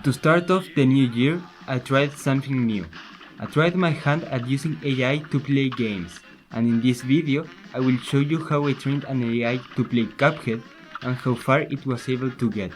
To start off the new year, I tried something new. I tried my hand at using AI to play games, and in this video I will show you how I trained an AI to play Cuphead and how far it was able to get.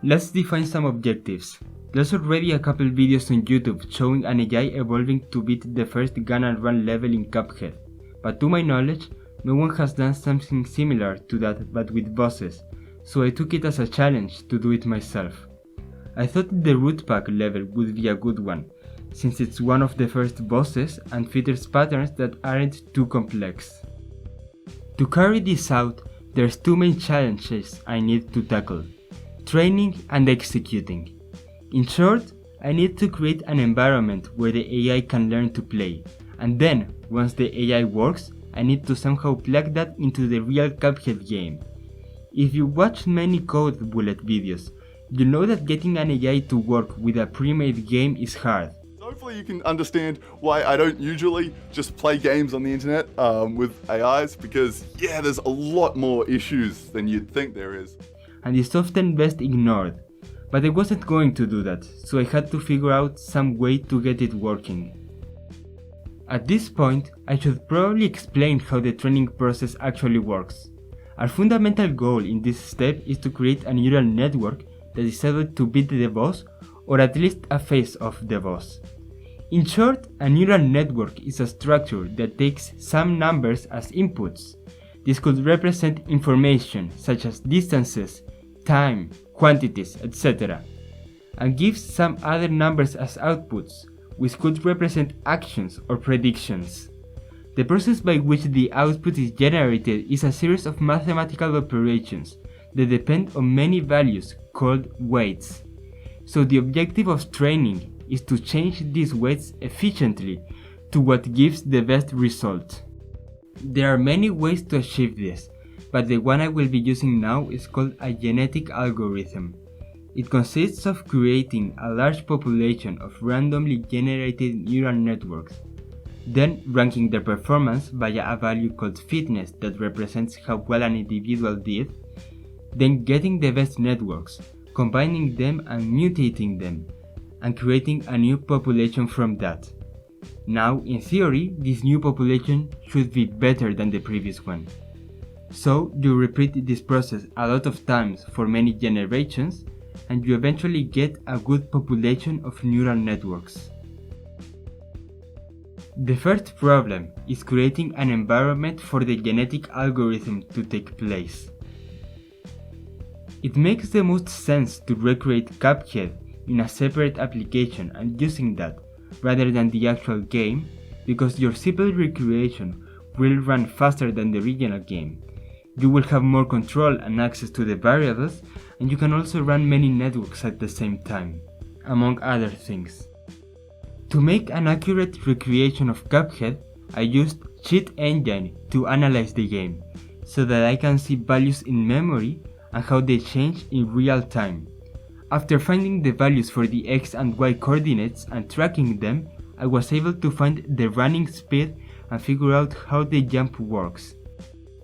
Let's define some objectives. There's already a couple videos on YouTube showing an AI evolving to beat the first gun and run level in Cuphead, but to my knowledge, no one has done something similar to that but with bosses, so I took it as a challenge to do it myself. I thought the root pack level would be a good one, since it's one of the first bosses and features patterns that aren't too complex. To carry this out, there's two main challenges I need to tackle: training and executing. In short, I need to create an environment where the AI can learn to play, and then, once the AI works, I need to somehow plug that into the real Cuphead game. If you watch many code bullet videos, you know that getting an AI to work with a pre-made game is hard. Hopefully you can understand why I don't usually just play games on the internet with AIs, because yeah, there's a lot more issues than you'd think there is. And it's often best ignored. But I wasn't going to do that, so I had to figure out some way to get it working. At this point, I should probably explain how the training process actually works. Our fundamental goal in this step is to create a neural network that is able to beat the boss, or at least a phase of the boss. In short, a neural network is a structure that takes some numbers as inputs. This could represent information such as distances, time, quantities, etc., and gives some other numbers as outputs, which could represent actions or predictions. The process by which the output is generated is a series of mathematical operations that depend on many values called weights. So the objective of training is to change these weights efficiently to what gives the best result. There are many ways to achieve this, but the one I will be using now is called a genetic algorithm. It consists of creating a large population of randomly generated neural networks, then ranking their performance via a value called fitness that represents how well an individual did, then getting the best networks, combining them and mutating them, and creating a new population from that. Now, in theory, this new population should be better than the previous one. So, you repeat this process a lot of times for many generations, and you eventually get a good population of neural networks. The first problem is creating an environment for the genetic algorithm to take place. It makes the most sense to recreate Cuphead in a separate application and using that, rather than the actual game, because your simple recreation will run faster than the original game. You will have more control and access to the variables, and you can also run many networks at the same time, among other things. To make an accurate recreation of Cuphead, I used Cheat Engine to analyze the game, so that I can see values in memory and how they change in real time. After finding the values for the X and Y coordinates and tracking them, I was able to find the running speed and figure out how the jump works.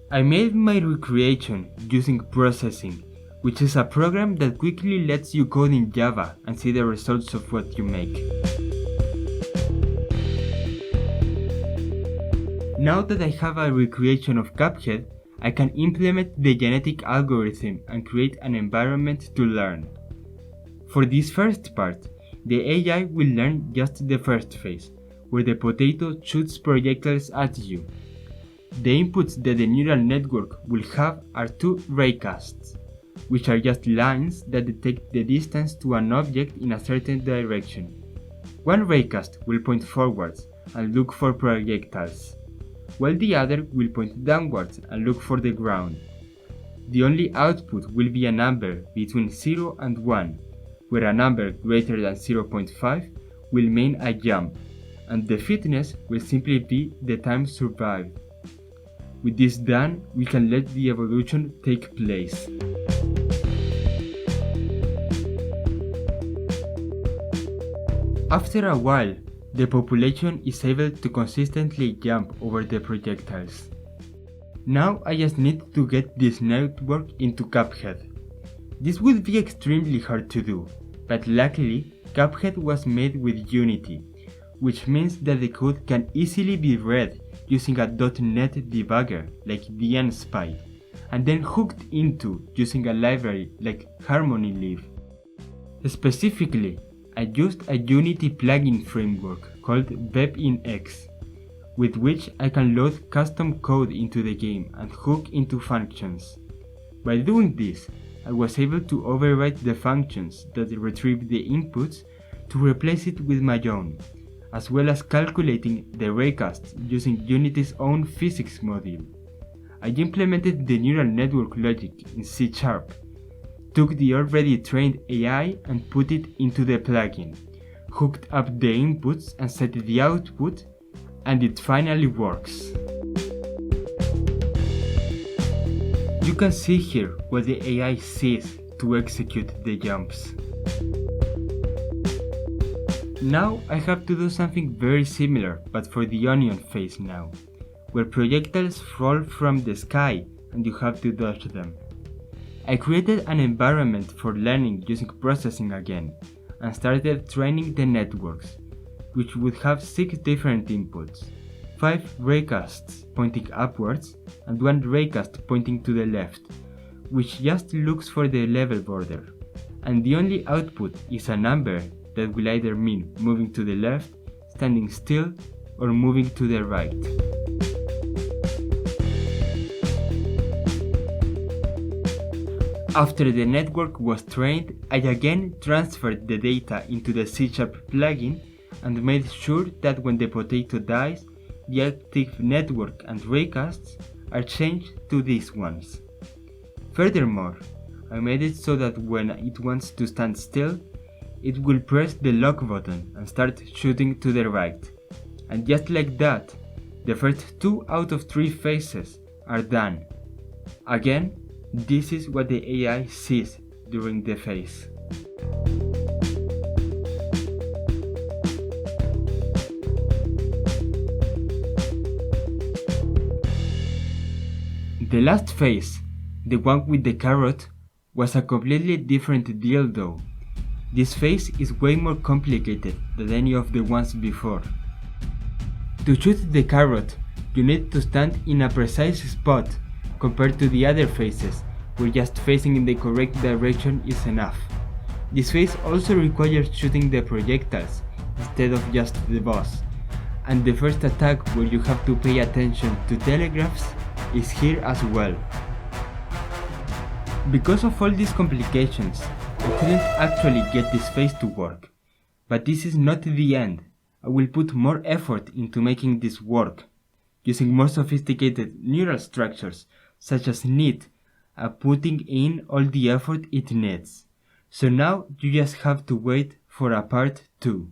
I made my recreation using processing, which is a program that quickly lets you code in Java and see the results of what you make. Now that I have a recreation of Cuphead, I can implement the genetic algorithm and create an environment to learn. For this first part, the AI will learn just the first phase, where the potato shoots projectiles at you. The inputs that the neural network will have are two raycasts, which are just lines that detect the distance to an object in a certain direction. One raycast will point forwards and look for projectiles, while the other will point downwards and look for the ground. The only output will be a number between 0 and 1, where a number greater than 0.5 will mean a jump, and the fitness will simply be the time survived. With this done, we can let the evolution take place. After a while, the population is able to consistently jump over the projectiles. Now I just need to get this network into Cuphead. This would be extremely hard to do, but luckily Cuphead was made with Unity, which means that the code can easily be read using a .NET debugger like dnspy, and then hooked into using a library like Harmony Live. Specifically, I used a Unity plugin framework called BepInX, with which I can load custom code into the game and hook into functions. By doing this, I was able to override the functions that retrieve the inputs to replace it with my own, as well as calculating the raycasts using Unity's own physics module. I implemented the neural network logic in C#, took the already trained AI and put it into the plugin, hooked up the inputs and set the output, and it finally works. You can see here what the AI sees to execute the jumps. Now I have to do something very similar but for the onion phase now, where projectiles fall from the sky and you have to dodge them. I created an environment for learning using processing again, and started training the networks, which would have 6 different inputs, 5 raycasts pointing upwards and 1 raycast pointing to the left, which just looks for the level border, and the only output is a number that will either mean moving to the left, standing still, or moving to the right. After the network was trained, I again transferred the data into the C# plugin and made sure that when the potato dies, the active network and raycasts are changed to these ones. Furthermore, I made it so that when it wants to stand still, it will press the lock button and start shooting to the right. And just like that, the first 2 out of 3 phases are done. Again, this is what the AI sees during the phase. The last phase, the one with the carrot, was a completely different deal though. This phase is way more complicated than any of the ones before. To shoot the carrot, you need to stand in a precise spot compared to the other phases, where just facing in the correct direction is enough. This phase also requires shooting the projectiles instead of just the boss, and the first attack where you have to pay attention to telegraphs is here as well. Because of all these complications, I couldn't actually get this phase to work, but this is not the end. I will put more effort into making this work, using more sophisticated neural structures such as NEAT, and putting in all the effort it needs. So now you just have to wait for a part 2.